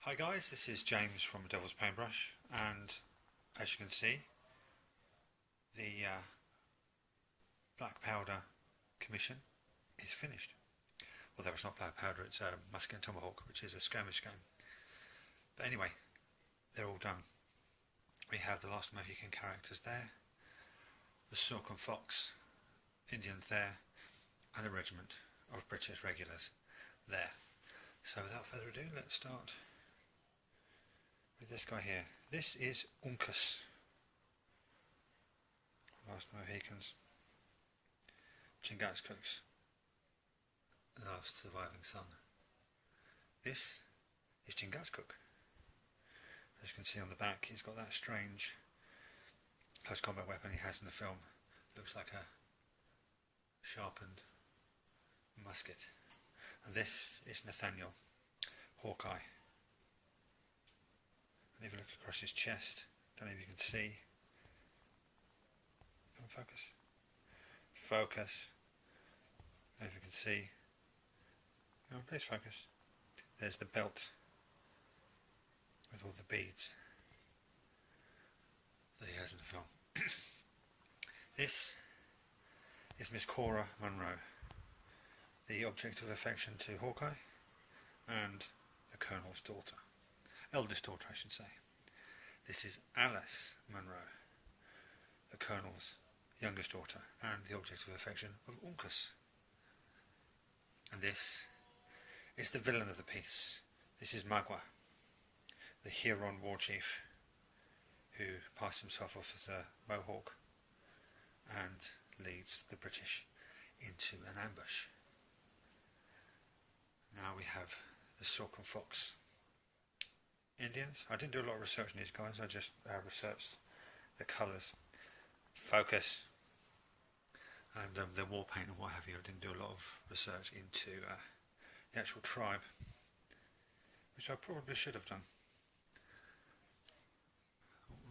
Hi guys, this is James from Devil's Paintbrush, and as you can see, the black powder commission is finished. Although it's not black powder, it's musket and tomahawk, which is a skirmish game. But anyway, they're all done. We have the last Mohican characters there, the Silk and Fox Indians there, and the regiment of British regulars there. So without further ado, let's start with this guy here. This is Uncas, last Mohicans, Chingachgook's last surviving son. This is Chingachgook. As you can see on the back, he's got that strange close combat weapon he has in the film. Looks like a sharpened musket. And this is Nathaniel, Hawkeye. And if you look across his chest, don't know if you can see. Come on, focus. Focus. Don't know if you can see. Come on, please focus. There's the belt with all the beads that he has in the film. This is Miss Cora Munro, the object of affection to Hawkeye and the Colonel's daughter. Eldest daughter, I should say. This is Alice Munro, the Colonel's youngest daughter and the object of affection of Uncas. And this is the villain of the piece. This is Magua, the Huron war chief who passed himself off as a Mohawk and leads the British into an ambush. Now we have the Silk and Fox Indians. I didn't do a lot of research on these guys, I just researched the colours, focus, and the war paint and what have you. I didn't do a lot of research into the actual tribe, which I probably should have done.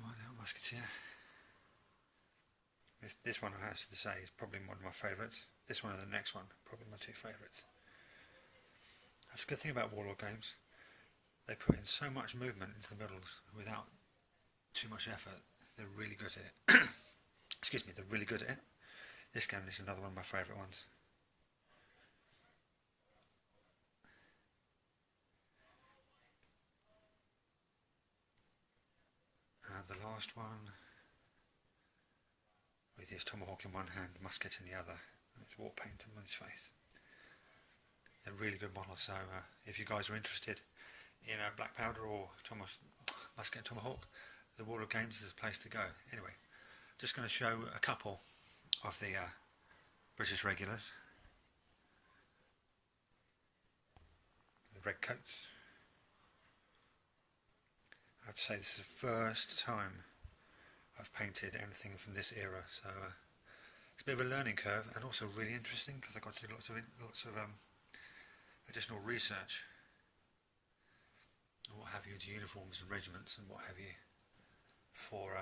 Right now, musketeer. This one, I have to say, is probably one of my favourites. This one and the next one, probably my two favourites. That's a good thing about Warlord games. They put in so much movement into the middles without too much effort. They're really good at it. Excuse me, they're really good at it. This game, this is another one of my favourite ones. And the last one, with his tomahawk in one hand, musket in the other, and his war paint on his face. They're really good models, so if you guys are interested in black powder or musket and tomahawk, the Warlord Games is a place to go. Anyway, just going to show a couple of the British regulars. The red coats. I have to say this is the first time I've painted anything from this era, so it's a bit of a learning curve and also really interesting because I got to do lots of additional research and what have you into uniforms and regiments and what have you for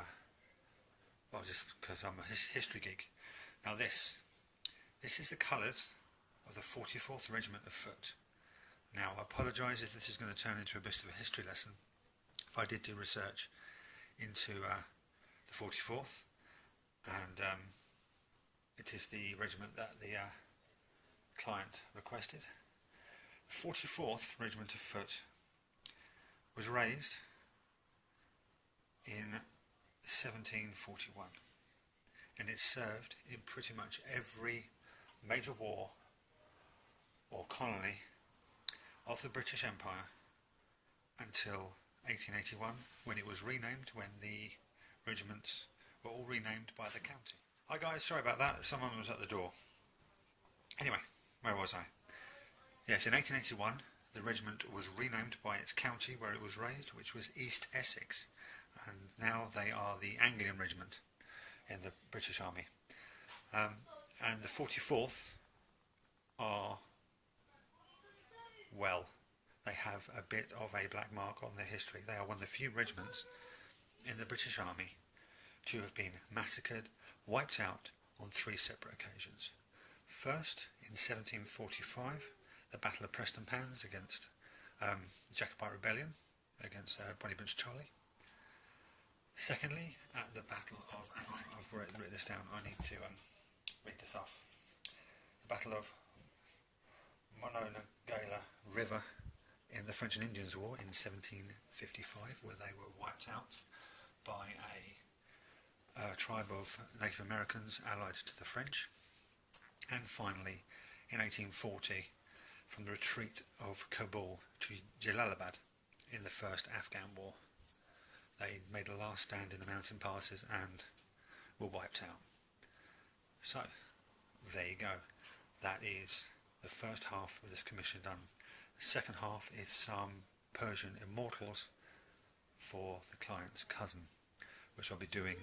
well, just because I'm a history geek. Now this is the colours of the 44th Regiment of Foot. Now I apologise if this is going to turn into a bit of a history lesson. If I did do research into the 44th, and it is the regiment that the client requested. The 44th Regiment of Foot was raised in 1741, and it served in pretty much every major war or colony of the British Empire until 1881, when it was renamed, when the regiments were all renamed by the county. Hi guys, sorry about that, someone was at the door. Anyway, where was I? Yes, in 1881 the regiment was renamed by its county where it was raised, which was East Essex, and now they are the Anglian Regiment in the British Army. And the 44th are, well, they have a bit of a black mark on their history. They are one of the few regiments in the British Army to have been massacred, wiped out on 3 separate occasions. First, in 1745, the Battle of Prestonpans against the Jacobite Rebellion, against Bonnie Bunch Charlie. Secondly, at the Battle of, and I've written this down, I need to read this off. The Battle of Monongahela River in the French and Indians War in 1755, where they were wiped out by a tribe of Native Americans allied to the French. And finally, in 1840, from the retreat of Kabul to Jalalabad in the First Afghan War. They made a last stand in the mountain passes and were wiped out. So, there you go. That is the first half of this commission done. The second half is some Persian immortals for the client's cousin, which I'll be doing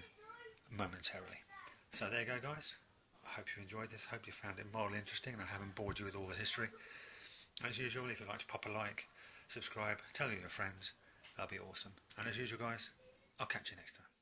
momentarily. So there you go, guys. I hope you enjoyed this. Hope you found it mildly interesting and I haven't bored you with all the history. As usual, if you'd like to pop a like, subscribe, tell your friends, that'll be awesome. And as usual, guys, I'll catch you next time.